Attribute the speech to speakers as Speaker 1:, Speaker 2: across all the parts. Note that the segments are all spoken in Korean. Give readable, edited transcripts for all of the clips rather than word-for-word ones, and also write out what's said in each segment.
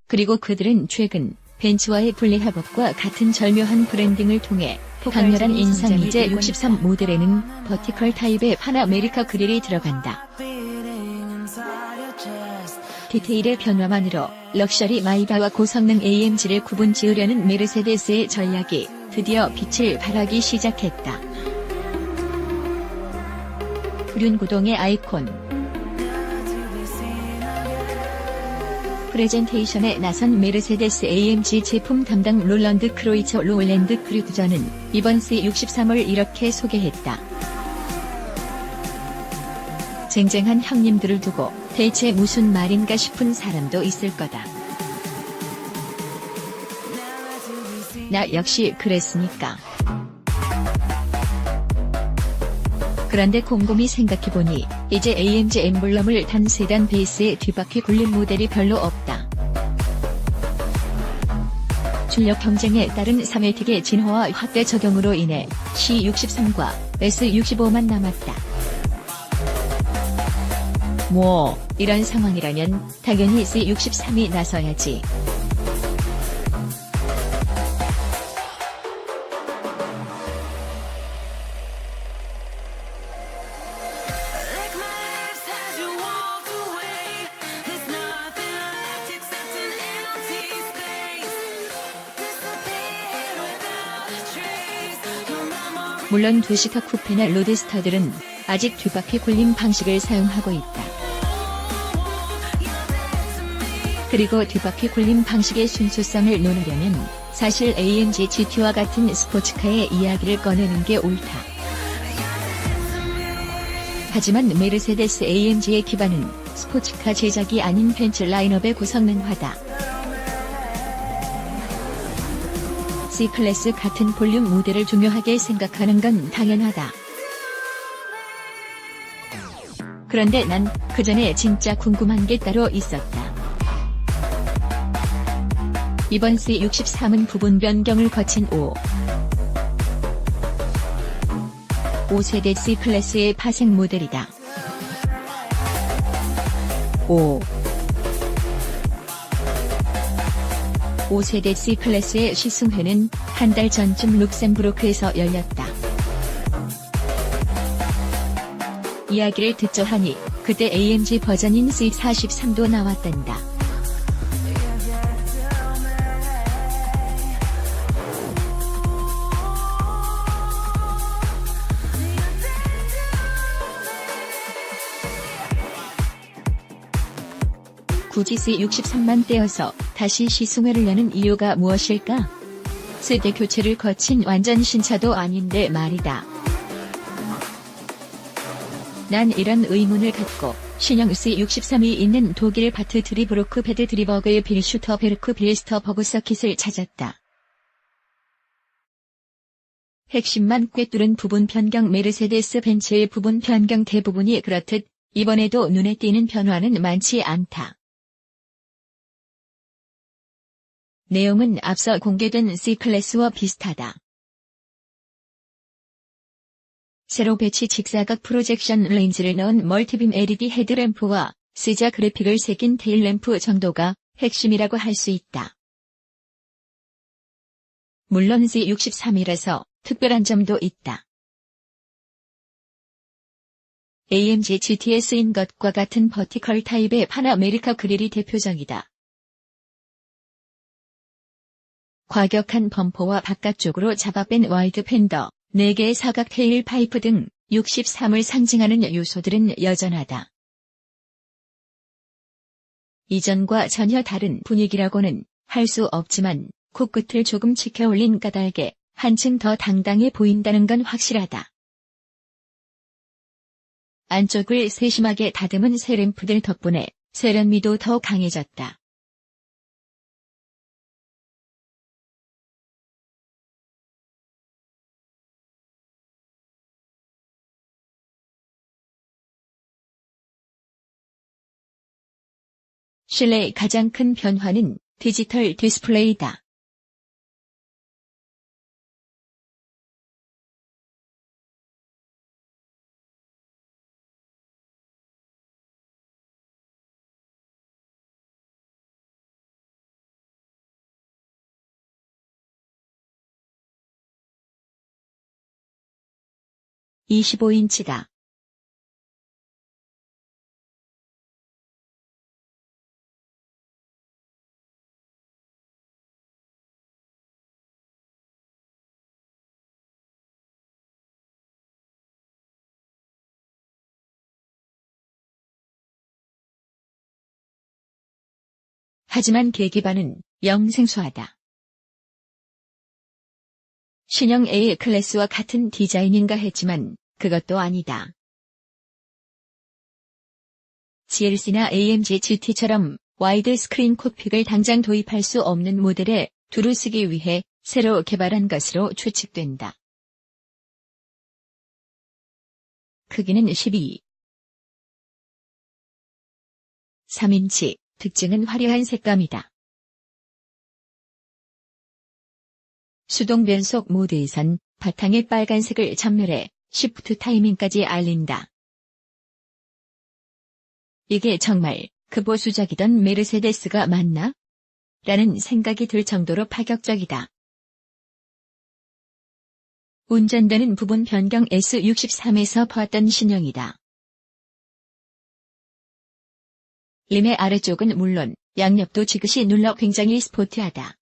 Speaker 1: 그리고 그들은 최근 벤츠와의 분리협업과 같은 절묘한 브랜딩을 통해 강렬한 인상이제 63 모델에는 버티컬 타입의 파나메리카 그릴이 들어간다. 디테일의 변화만으로 럭셔리 마이바와 고성능 AMG를 구분지으려는 메르세데스의 전략이 드디어 빛을 발하기 시작했다. 륜구동의 아이콘 프레젠테이션에 나선 메르세데스 AMG 제품 담당 롤런드 크로이처 로울랜드 크류드저는 이번 C63을 이렇게 소개했다. 쟁쟁한 형님들을 두고 대체 무슨 말인가 싶은 사람도 있을 거다. 나 역시 그랬으니까. 그런데 곰곰이 생각해보니 이제 AMG 엠블럼을 단 세단 베이스에 뒤바퀴 굴린 모델이 별로 없다. 출력 경쟁에 따른 3회틱의 진화와 확대 적용으로 인해 C63과 S65만 남았다. 이런 상황이라면 당연히 C63이 나서야지. 물론 두시터 쿠페나 로드스터들은 아직 뒤바퀴 굴림 방식을 사용하고 있다. 그리고 뒤바퀴 굴림 방식의 순수성을 논하려면 사실 AMG GT와 같은 스포츠카의 이야기를 꺼내는 게 옳다. 하지만 메르세데스 AMG의 기반은 스포츠카 제작이 아닌 벤츠 라인업의 고성능화다. C클래스 같은 볼륨 모델을 중요하게 생각하는 건 당연하다. 그런데 난 그 전에 진짜 궁금한 게 따로 있었다. 이번 C63은 부분 변경을 거친 5세대 C클래스의 파생 모델이다. 5세대 C클래스의 시승회는 한 달 전쯤 룩셈부르크에서 열렸다. 이야기를 듣자 하니 그때 AMG 버전인 C43도 나왔단다. 굳이 C63만 떼어서 다시 시승회를 여는 이유가 무엇일까? 세대 교체를 거친 완전 신차도 아닌데 말이다. 난 이런 의문을 갖고 신형 C63이 있는 독일 바트 드리브로크 베드 드리버그의 빌슈터베르크 빌스터버그 서킷을 찾았다. 핵심만 꿰뚫은 부분 변경 메르세데스 벤츠의 부분 변경 대부분이 그렇듯 이번에도 눈에 띄는 변화는 많지 않다. 내용은 앞서 공개된 C클래스와 비슷하다. 새로 배치 직사각 프로젝션 렌즈를 넣은 멀티빔 LED 헤드램프와 스자 그래픽을 새긴 테일램프 정도가 핵심이라고 할 수 있다. 물론 C63이라서 특별한 점도 있다. AMG GT에 쓰인 것과 같은 버티컬 타입의 파나메리카 그릴이 대표적이다. 과격한 범퍼와 바깥쪽으로 잡아뺀 와이드 팬더, 4개의 사각 테일 파이프 등 63을 상징하는 요소들은 여전하다. 이전과 전혀 다른 분위기라고는 할 수 없지만 코끝을 조금 치켜올린 까닭에 한층 더 당당해 보인다는 건 확실하다. 안쪽을 세심하게 다듬은 새 램프들 덕분에 세련미도 더 강해졌다. 실내의 가장 큰 변화는 디지털 디스플레이다. 25인치다. 하지만 계기판은 영 생소하다. 신형 A 클래스와 같은 디자인인가 했지만 그것도 아니다. GLC나 AMG GT처럼 와이드 스크린 콕핏을 당장 도입할 수 없는 모델에 두루 쓰기 위해 새로 개발한 것으로 추측된다. 크기는 12.3인치, 특징은 화려한 색감이다. 수동 변속 모드에선 바탕의 빨간색을 전멸해 시프트 타이밍까지 알린다. 이게 정말 그 보수적이던 메르세데스가 맞나? 라는 생각이 들 정도로 파격적이다. 운전되는 부분 변경 S63에서 봤던 신형이다. 림의 아래쪽은 물론 양옆도 지그시 눌러 굉장히 스포티하다.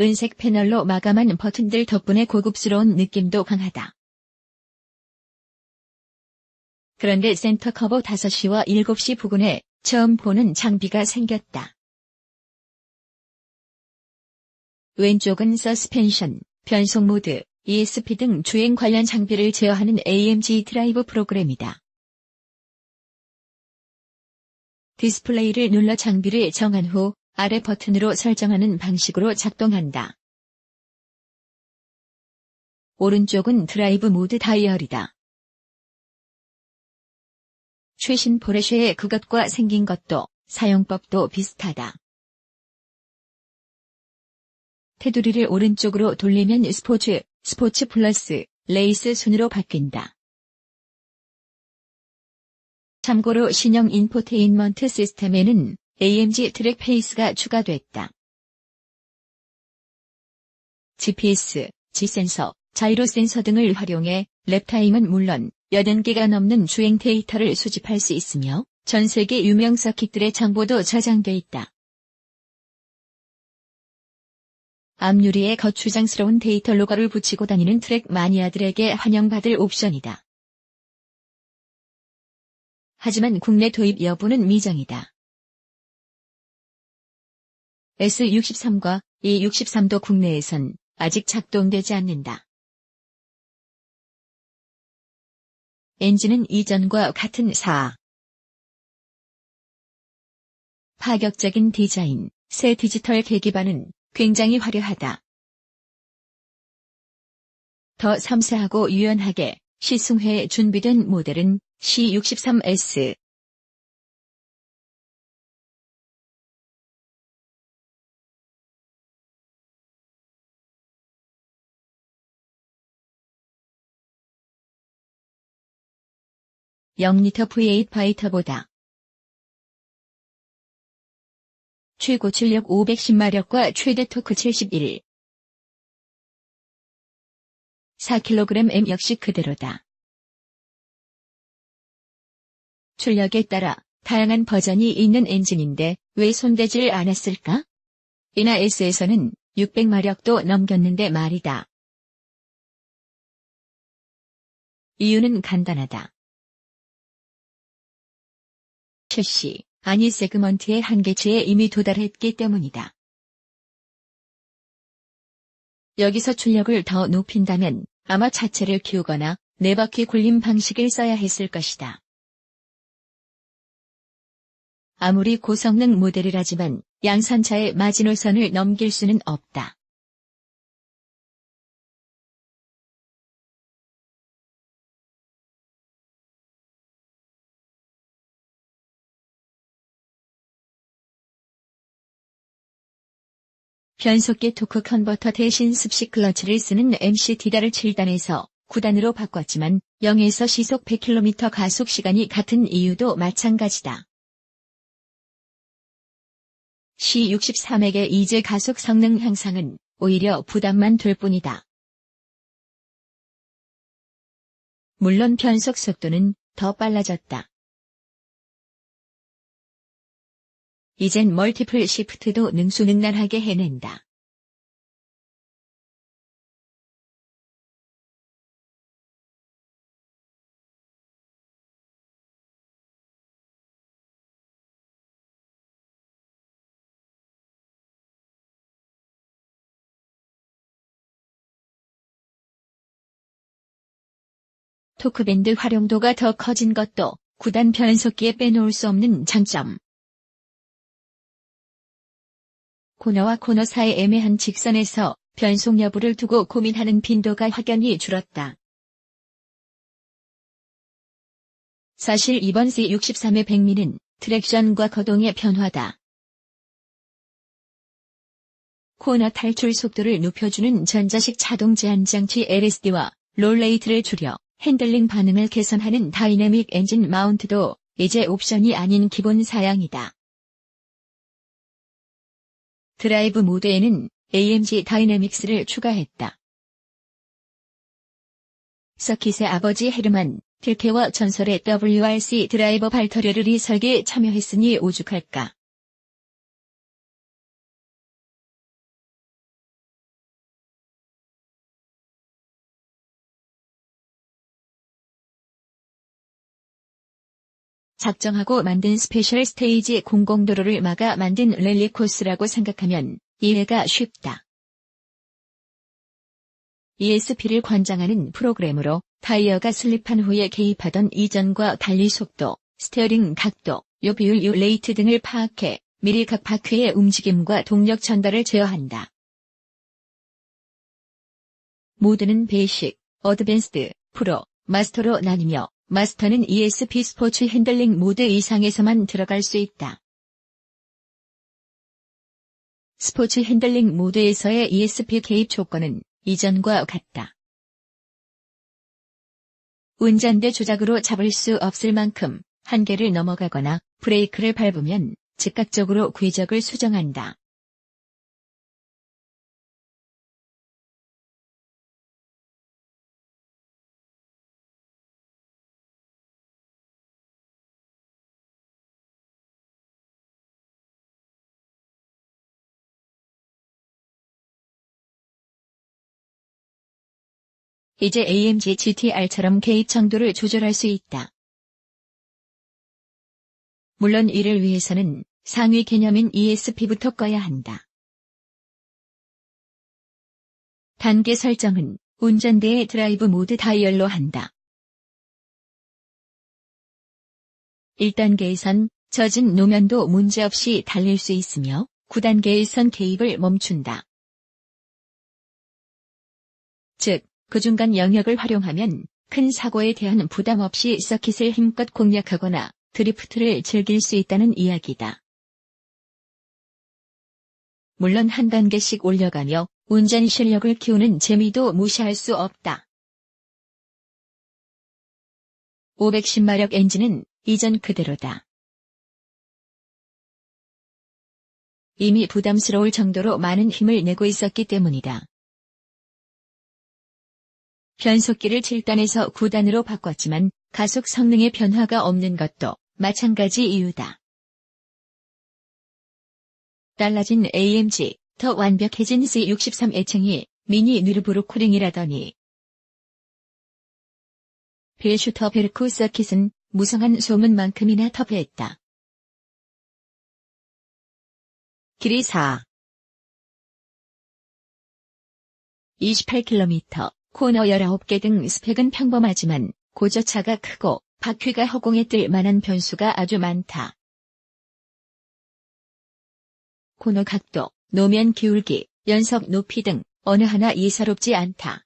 Speaker 1: 은색 패널로 마감한 버튼들 덕분에 고급스러운 느낌도 강하다. 그런데 센터 커버 5시와 7시 부근에 처음 보는 장비가 생겼다. 왼쪽은 서스펜션, 변속 모드, ESP 등 주행 관련 장비를 제어하는 AMG 드라이브 프로그램이다. 디스플레이를 눌러 장비를 정한 후 아래 버튼으로 설정하는 방식으로 작동한다. 오른쪽은 드라이브 모드 다이얼이다. 최신 포르쉐의 그것과 생긴 것도 사용법도 비슷하다. 테두리를 오른쪽으로 돌리면 스포츠 플러스, 레이스 순으로 바뀐다. 참고로 신형 인포테인먼트 시스템에는 AMG 트랙 페이스가 추가됐다. GPS, G센서, 자이로 센서 등을 활용해 랩타임은 물론 80개가 넘는 주행 데이터를 수집할 수 있으며 전 세계 유명 서킷들의 정보도 저장돼 있다. 앞유리에 거추장스러운 데이터 로고를 붙이고 다니는 트랙 마니아들에게 환영받을 옵션이다. 하지만 국내 도입 여부는 미정이다. S63과 E63도 국내에선 아직 작동되지 않는다. 엔진은 이전과 같은 4. 파격적인 디자인, 새 디지털 계기판은 굉장히 화려하다. 더 섬세하고 유연하게 시승회에 준비된 모델은 C63S. (0리터) V8 파이터보다 최고 출력 510마력과 최대 토크 71. 4kgm 역시 그대로다. 출력에 따라 다양한 버전이 있는 엔진인데 왜 손대질 않았을까? 이나 S에서는 600마력도 넘겼는데 말이다. 이유는 간단하다. 셰시, 아니 세그먼트의 한계치에 이미 도달했기 때문이다. 여기서 출력을 더 높인다면 아마 차체를 키우거나 4바퀴 굴림 방식을 써야 했을 것이다. 아무리 고성능 모델이라지만 양산차의 마지노선을 넘길 수는 없다. 변속기 토크 컨버터 대신 습식 클러치를 쓰는 MCD다를 7단에서 9단으로 바꿨지만 0에서 시속 100km 가속 시간이 같은 이유도 마찬가지다. C63에게 이제 가속 성능 향상은 오히려 부담만 될 뿐이다. 물론 변속 속도는 더 빨라졌다. 이젠 멀티플 시프트도 능수능란하게 해낸다. 토크밴드 활용도가 더 커진 것도 9단 변속기에 빼놓을 수 없는 장점. 코너와 코너 사이 애매한 직선에서 변속 여부를 두고 고민하는 빈도가 확연히 줄었다. 사실 이번 C63의 백미는 트랙션과 거동의 변화다. 코너 탈출 속도를 높여주는 전자식 자동 제한 장치 LSD와 롤레이트를 줄여 핸들링 반응을 개선하는 다이내믹 엔진 마운트도 이제 옵션이 아닌 기본 사양이다. 드라이브 모드에는 AMG 다이내믹스를 추가했다. 서킷의 아버지 헤르만 틸케와 전설의 WRC 드라이버 발터르르이 설계에 참여했으니 오죽할까. 작정하고 만든 스페셜 스테이지 공공도로를 막아 만든 랠리 코스라고 생각하면 이해가 쉽다. ESP를 관장하는 프로그램으로 타이어가 슬립한 후에 개입하던 이전과 달리 속도, 스티어링 각도, 요비율 레이트 등을 파악해 미리 각 바퀴의 움직임과 동력 전달을 제어한다. 모드는 베이식, 어드밴스드, 프로, 마스터로 나뉘며 마스터는 ESP 스포츠 핸들링 모드 이상에서만 들어갈 수 있다. 스포츠 핸들링 모드에서의 ESP 개입 조건은 이전과 같다. 운전대 조작으로 잡을 수 없을 만큼 한계를 넘어가거나 브레이크를 밟으면 즉각적으로 궤적을 수정한다. 이제 AMG GT-R처럼 개입 정도를 조절할 수 있다. 물론 이를 위해서는 상위 개념인 ESP부터 꺼야 한다. 단계 설정은 운전대의 드라이브 모드 다이얼로 한다. 1단계에선 젖은 노면도 문제없이 달릴 수 있으며 9단계에선 개입을 멈춘다. 즉, 그 중간 영역을 활용하면 큰 사고에 대한 부담 없이 서킷을 힘껏 공략하거나 드리프트를 즐길 수 있다는 이야기다. 물론 한 단계씩 올려가며 운전 실력을 키우는 재미도 무시할 수 없다. 510마력 엔진은 이전 그대로다. 이미 부담스러울 정도로 많은 힘을 내고 있었기 때문이다. 변속기를 7단에서 9단으로 바꿨지만 가속 성능의 변화가 없는 것도 마찬가지 이유다. 달라진 AMG, 더 완벽해진 C63 애칭이 미니 뉴르부르크링이라더니. 빌슈터베르크 서킷은 무성한 소문만큼이나 터프했다. 길이 28km, 코너 19개 등 스펙은 평범하지만 고저차가 크고 바퀴가 허공에 뜰 만한 변수가 아주 많다. 코너 각도, 노면 기울기, 연석 높이 등 어느 하나 예사롭지 않다.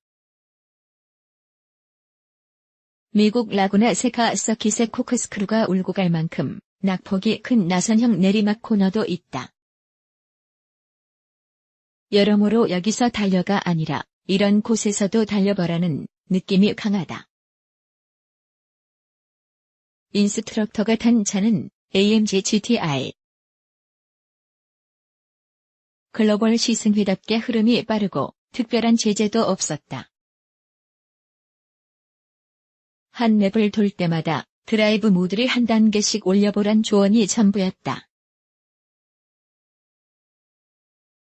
Speaker 1: 미국 라구나 세카 서킷의 코크스크루가 울고 갈 만큼 낙폭이 큰 나선형 내리막 코너도 있다. 여러모로 여기서 달려가 아니라 이런 곳에서도 달려보라는 느낌이 강하다. 인스트럭터가 탄 차는 AMG GT-R. 글로벌 시승회답게 흐름이 빠르고 특별한 제재도 없었다. 한 맵을 돌 때마다 드라이브 모드를 한 단계씩 올려보란 조언이 전부였다.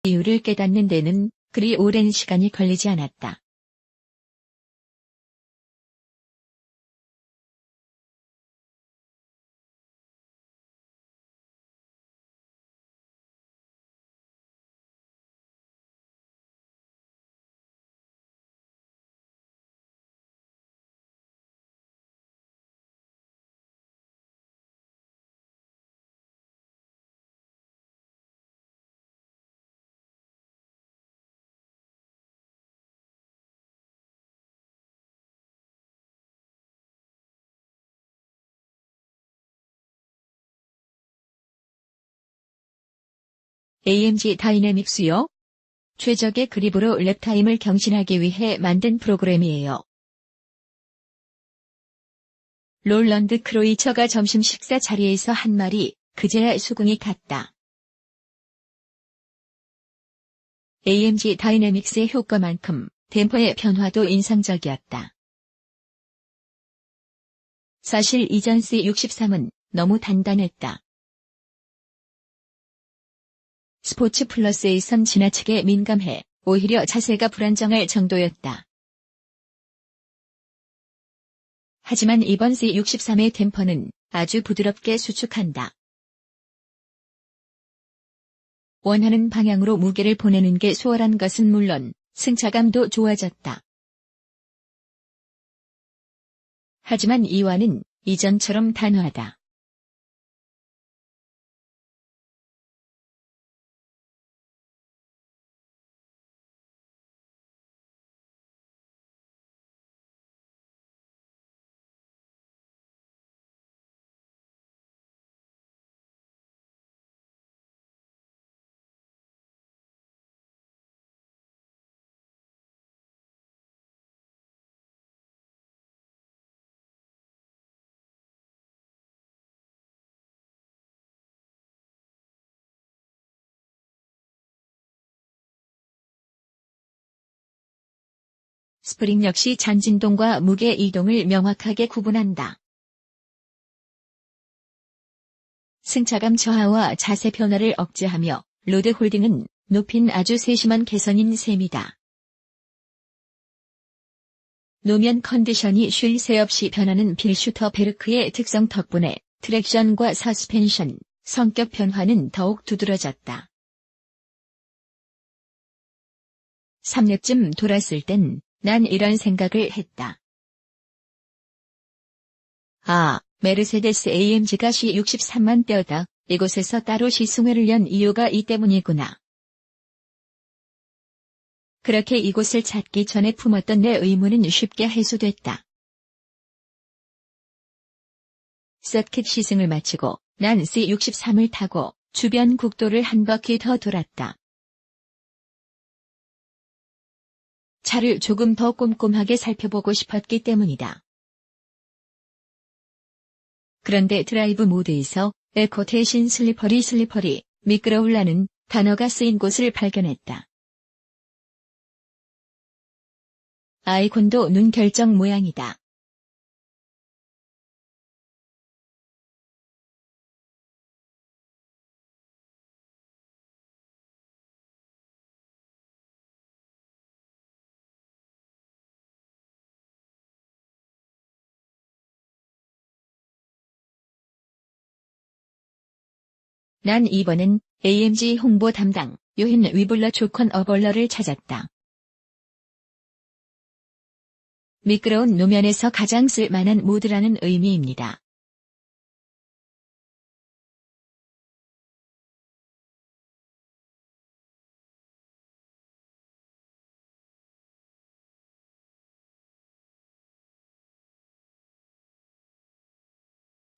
Speaker 1: 이유를 깨닫는 데는 그리 오랜 시간이 걸리지 않았다. AMG 다이내믹스요? 최적의 그립으로 랩타임을 경신하기 위해 만든 프로그램이에요. 롤런드 크로이처가 점심 식사 자리에서 한 말이 그제야 수긍이 갔다. AMG 다이내믹스의 효과만큼 템포의 변화도 인상적이었다. 사실 이전 C63은 너무 단단했다. 스포츠 플러스에선 지나치게 민감해 오히려 자세가 불안정할 정도였다. 하지만 이번 C63의 템퍼는 아주 부드럽게 수축한다. 원하는 방향으로 무게를 보내는 게 수월한 것은 물론 승차감도 좋아졌다. 하지만 이완은 이전처럼 단호하다. 스프링 역시 잔진동과 무게 이동을 명확하게 구분한다. 승차감 저하와 자세 변화를 억제하며 로드 홀딩은 높인 아주 세심한 개선인 셈이다. 노면 컨디션이 쉴 새 없이 변하는 빌슈터 베르크의 특성 덕분에 트랙션과 서스펜션, 성격 변화는 더욱 두드러졌다. 3렙쯤 돌았을 땐 난 이런 생각을 했다. 아, 메르세데스 AMG가 C63만 대어다. 이곳에서 따로 시승회를 연 이유가 이 때문이구나. 그렇게 이곳을 찾기 전에 품었던 내 의문은 쉽게 해소됐다. 서킷 시승을 마치고 난 C63을 타고 주변 국도를 한 바퀴 더 돌았다. 차를 조금 더 꼼꼼하게 살펴보고 싶었기 때문이다. 그런데 드라이브 모드에서 에코 대신 슬리퍼리 미끄러울라는 단어가 쓰인 곳을 발견했다. 아이콘도 눈 결정 모양이다. 난 이번엔 AMG 홍보 담당 요힌 위블러 조컨 어벌러를 찾았다. 미끄러운 노면에서 가장 쓸만한 모드라는 의미입니다.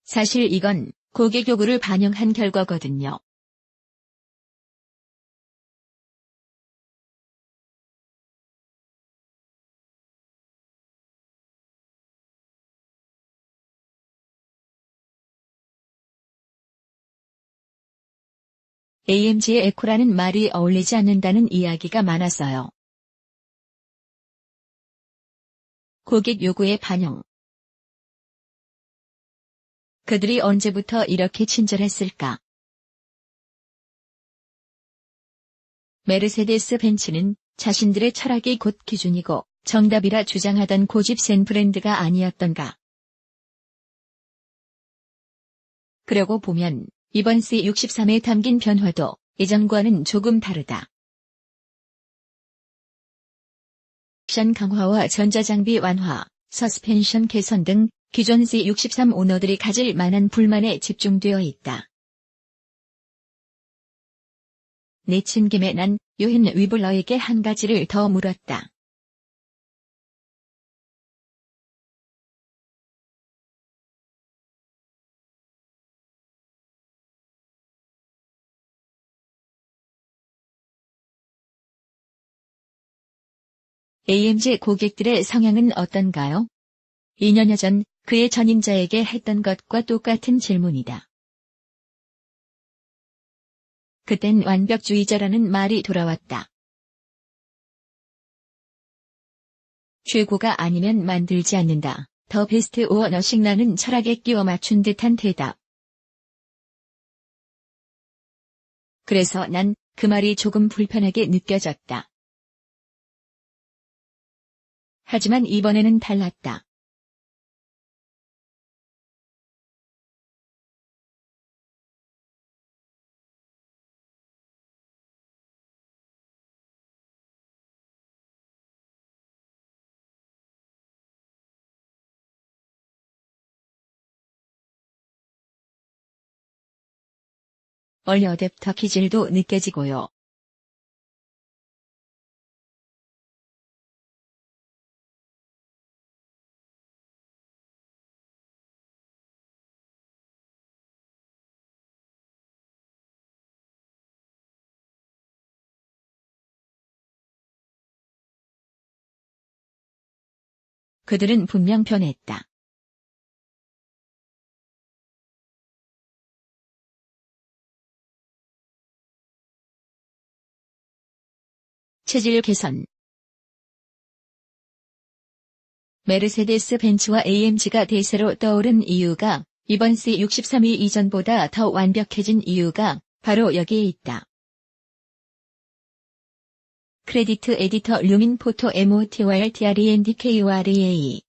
Speaker 1: 사실 이건 고객 요구를 반영한 결과거든요. AMG의 에코라는 말이 어울리지 않는다는 이야기가 많았어요. 고객 요구의 반영. 그들이 언제부터 이렇게 친절했을까? 메르세데스 벤츠는 자신들의 철학이 곧 기준이고 정답이라 주장하던 고집 센 브랜드가 아니었던가. 그러고 보면 이번 C63에 담긴 변화도 예전과는 조금 다르다. 옵션 강화와 전자장비 완화, 서스펜션 개선 등 기존 C63 오너들이 가질 만한 불만에 집중되어 있다. 내친 김에 난 요힌 위블러에게 한 가지를 더 물었다. AMG 고객들의 성향은 어떤가요? 2년여 전 그의 전임자에게 했던 것과 똑같은 질문이다. 그땐 완벽주의자라는 말이 돌아왔다. 최고가 아니면 만들지 않는다. 더 베스트 오어 너싱라는 철학에 끼워 맞춘 듯한 대답. 그래서 난 그 말이 조금 불편하게 느껴졌다. 하지만 이번에는 달랐다. 얼리 어댑터 기질도 느껴지고요. 그들은 분명 변했다. 체질 개선. 메르세데스 벤츠와 AMG가 대세로 떠오른 이유가 이번 C63이 이전보다 더 완벽해진 이유가 바로 여기에 있다. 크레디트 에디터 루민 포토 MOTYRTRENDKUREA